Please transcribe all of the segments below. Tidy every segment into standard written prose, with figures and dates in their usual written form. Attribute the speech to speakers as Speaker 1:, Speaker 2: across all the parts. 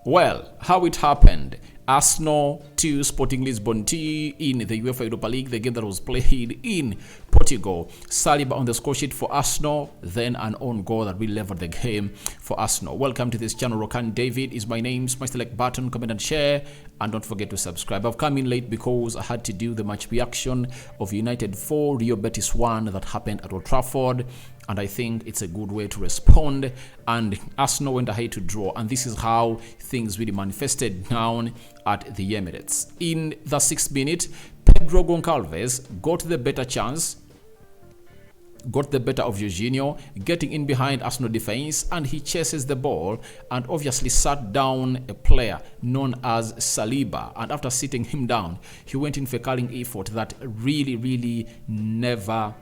Speaker 1: Well, how it happened. Arsenal 2, Sporting Lisbon 2 in the UEFA Europa League, the game that was played in Portugal. Saliba on the score sheet for Arsenal, then an own goal that will level the game for Arsenal. Welcome to this channel. Rokani David is my name. Smash the like button, comment and share, and don't forget to subscribe. I've come in late because I had to do the match reaction of United 4, Real Betis 1 that happened at Old Trafford. And I think it's a good way to respond. And Arsenal went ahead to draw. And this is how things really manifested down at the Emirates. In the 6th minute, Pedro Goncalves got the better chance. Got the better of Jorginho, getting in behind Arsenal defense, and he chases the ball and obviously sat down a player known as Saliba. And after sitting him down, he went in for a calling effort that really never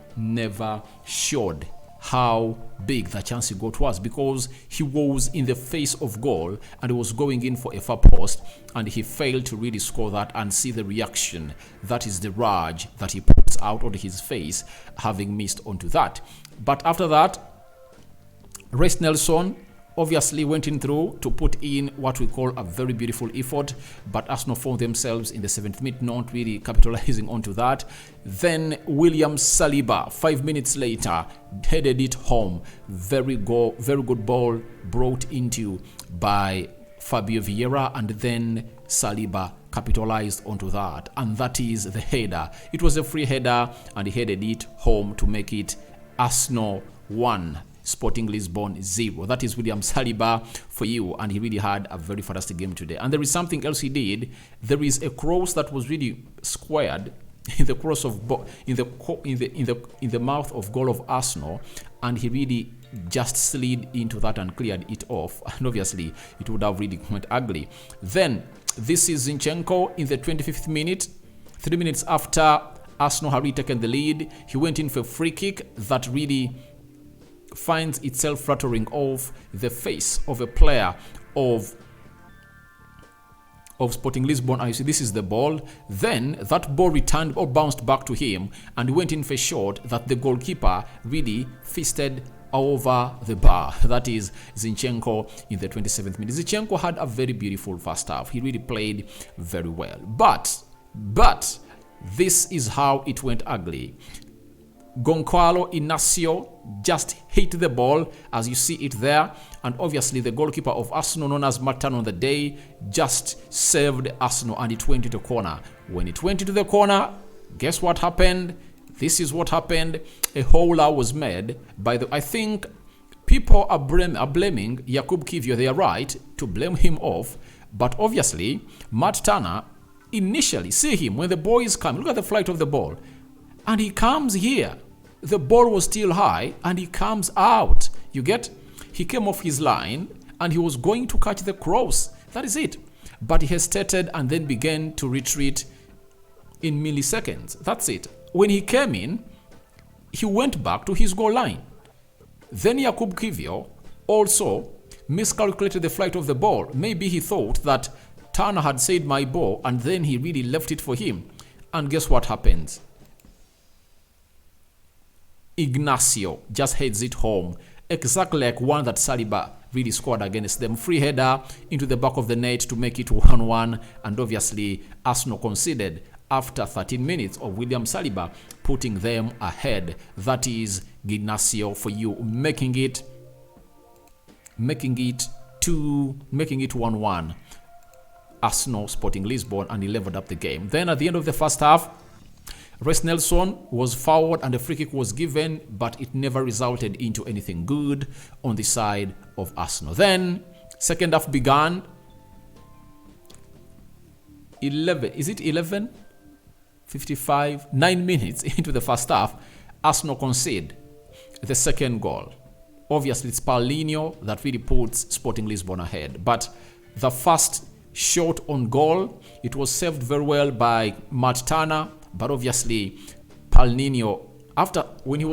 Speaker 1: showed how big the chance he got was, because he was in the face of goal and he was going in for a far post and he failed to really score that. And see the reaction, that is the rage that he puts out on his face, having missed onto that. But after that, Reece Nelson obviously went in through to put in what we call a very beautiful effort, but Arsenal found themselves in the 7th minute not really capitalizing onto that. Then William Saliba, 5 minutes later, headed it home. Very good ball brought into by Fabio Vieira, and then Saliba capitalized onto that, and that is the header. It was a free header and he headed it home to make it Arsenal 1, Sporting Lisbon 0. That is William Saliba for you, and he really had a very fantastic game today. And there is something else he did. There is a cross that was really squared in the cross of in the mouth of goal of Arsenal, and he really just slid into that and cleared it off. And obviously, it would have really went ugly. Then this is Zinchenko in the 25th minute, 3 minutes after Arsenal had really taken the lead. He went in for a free kick that really finds itself fluttering off the face of a player of Sporting Lisbon. And you see, this is the ball. Then that ball returned or bounced back to him, and he went in for a shot that the goalkeeper really fisted over the bar. That is Zinchenko in the 27th minute. Zinchenko had a very beautiful first half. He really played very well. But this is how it went ugly. Gonçalo Inácio just hit the ball as you see it there, and obviously the goalkeeper of Arsenal, known as Martin on the day, just saved Arsenal, and it went into the corner. When it went into the corner, guess what happened? This is what happened. A howler was made by the, I think people are blaming Jakub Kiwior. They are right to blame him off, but obviously Matt Turner initially, see him when the ball is coming, look at the flight of the ball, and he comes here. The ball was still high and he comes out. You get? He came off his line and he was going to catch the cross. That is it. But he hesitated and then began to retreat in milliseconds. That's it. When he came in, he went back to his goal line. Then Jakub Kiwior also miscalculated the flight of the ball. Maybe he thought that Turner had said my ball, and then he really left it for him. And guess what happens? Ignacio just heads it home, exactly like one that Saliba really scored against them. Free header into the back of the net to make it 1-1, and obviously Arsenal conceded after 13 minutes of William Saliba putting them ahead. That is Ignacio for you, making it 1-1. Arsenal Sporting Lisbon, and he leveled up the game. Then at the end of the first half, Reece Nelson was fouled and a free kick was given, but it never resulted into anything good on the side of Arsenal. Then second half began. 11:55, 9 minutes into the first half, Arsenal conceded the second goal. Obviously, it's Paulinho that really puts Sporting Lisbon ahead. But the first shot on goal, it was saved very well by Matt Turner. But obviously, Paulinho, after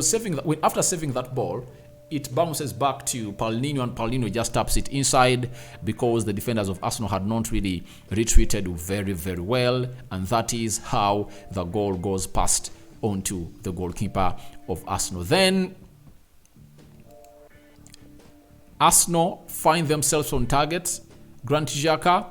Speaker 1: saving that ball, it bounces back to Paulinho, and Paulinho just taps it inside because the defenders of Arsenal had not really retreated very well, and that is how the goal goes past onto the goalkeeper of Arsenal. Then Arsenal find themselves on target Grant Xhaka.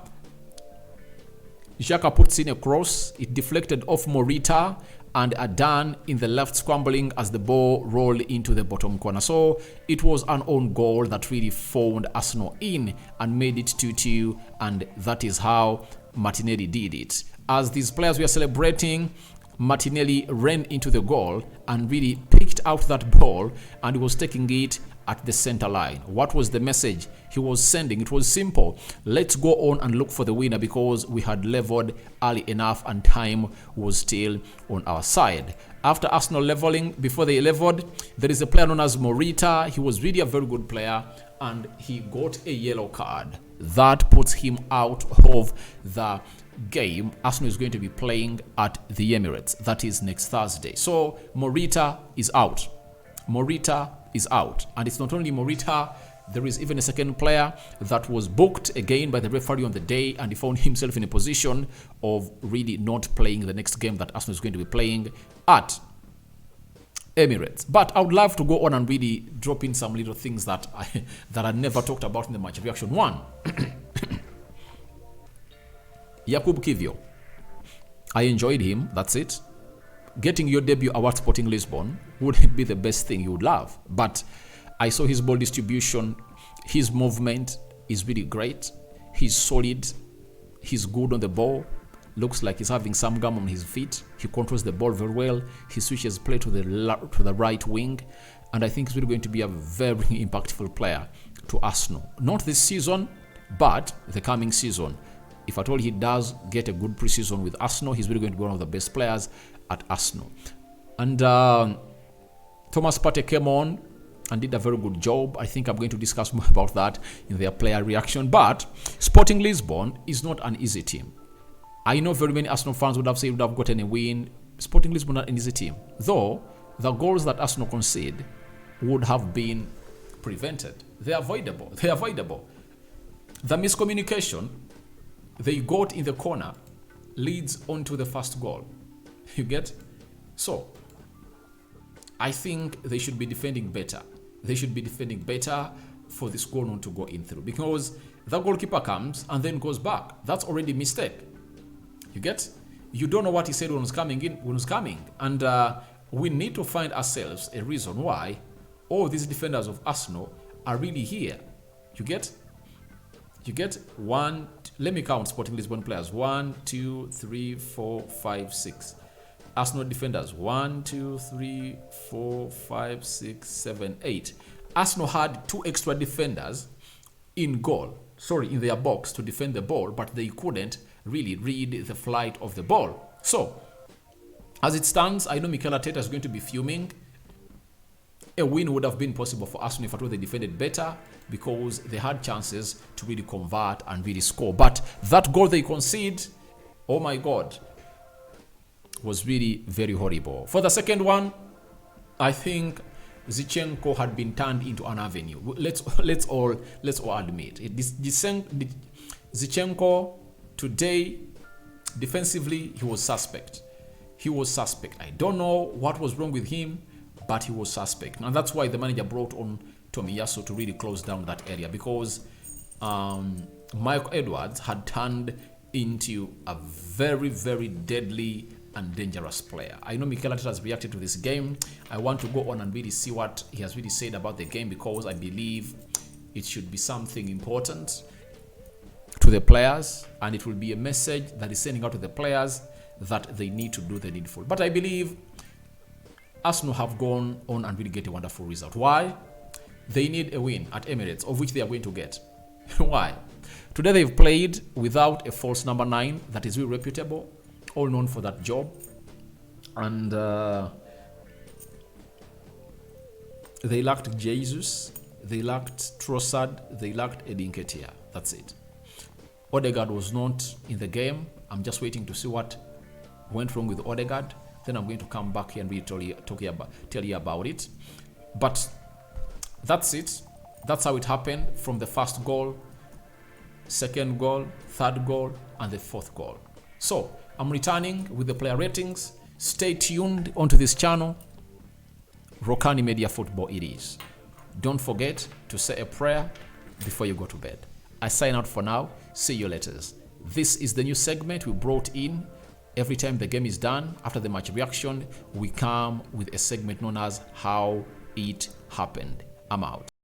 Speaker 1: Xhaka puts in a cross. It deflected off Morita and Adan in the left, scrambling as the ball rolled into the bottom corner. So it was an own goal that really phoned Arsenal in and made it 2-2, and that is how Martinelli did it. As these players were celebrating, Martinelli ran into the goal and really picked out that ball, and he was taking it at the center line. What was the message he was sending? It was simple. Let's go on and look for the winner, because we had leveled early enough and time was still on our side. After Arsenal leveling, before they leveled, there is a player known as Morita. He was really a very good player and he got a yellow card. That puts him out of the game. Arsenal is going to be playing at the Emirates. That is next Thursday. So Morita is out. Morita is out. And it's not only Morita, there is even a second player that was booked again by the referee on the day, and he found himself in a position of really not playing the next game that Arsenal is going to be playing at Emirates. But I would love to go on and really drop in some little things that I never talked about in the match reaction. One, Jakub Kivio. I enjoyed him, that's it. Getting your debut at Sporting Lisbon wouldn't be the best thing you would love, but I saw his ball distribution, his movement is really great. He's solid, he's good on the ball, looks like he's having some gum on his feet. He controls the ball very well. He switches play to the right wing, and I think he's really going to be a very impactful player to Arsenal. Not this season, but the coming season. If at all he does get a good preseason with Arsenal, he's really going to be one of the best players at Arsenal. And Thomas Partey came on and did a very good job. I think I'm going to discuss more about that in their player reaction. But Sporting Lisbon is not an easy team. I know very many Arsenal fans would have said would have gotten a win. Sporting Lisbon not an easy team, though the goals that Arsenal concede would have been prevented. They're avoidable. The miscommunication they got in the corner leads onto the first goal. You get? So I think they should be defending better. They should be defending better for this goal not to go in through, because the goalkeeper comes and then goes back. That's already a mistake. You get? You don't know what he said when he was coming. And we need to find ourselves a reason why all these defenders of Arsenal are really here. You get? One, let me count Sporting Lisbon players. 1, 2, 3, 4, 5, 6. Arsenal defenders. 1, 2, 3, 4, 5, 6, 7, 8. Arsenal had 2 extra defenders in their box to defend the ball, but they couldn't really read the flight of the ball. So, as it stands, I know Mikel Arteta is going to be fuming. A win would have been possible for Arsenal if at all they defended better, because they had chances to really convert and really score. But that goal they conceded, oh my God, was really very horrible. For the second one, I think Zinchenko had been turned into an avenue. Let's all admit it. Zinchenko today, defensively, he was suspect. I don't know what was wrong with him, but he was suspect. And that's why the manager brought on Tomiyasu to really close down that area, because Michael Edwards had turned into a very, very deadly and dangerous player. I know Mikel Arteta has reacted to this game. I want to go on and really see what he has really said about the game, because I believe it should be something important to the players, and it will be a message that is sending out to the players that they need to do the needful. But I believe Arsenal have gone on and really get a wonderful result. Why? They need a win at Emirates, of which they are going to get. Why? Today they've played without a false number 9 that is really reputable, all known for that job. And they lacked Jesus, they lacked Trossard, they lacked Edin Nketiah. That's it. Odegaard was not in the game. I'm just waiting to see what went wrong with Odegaard. Then I'm going to come back here and really tell you about it. But that's it. That's how it happened, from the first goal, second goal, third goal, and the fourth goal. So I'm returning with the player ratings. Stay tuned onto this channel. Rokani Media Football it is. Don't forget to say a prayer before you go to bed. I sign out for now. See you later. This is the new segment we brought in. Every time the game is done, after the match reaction, we come with a segment known as How It Happened. I'm out.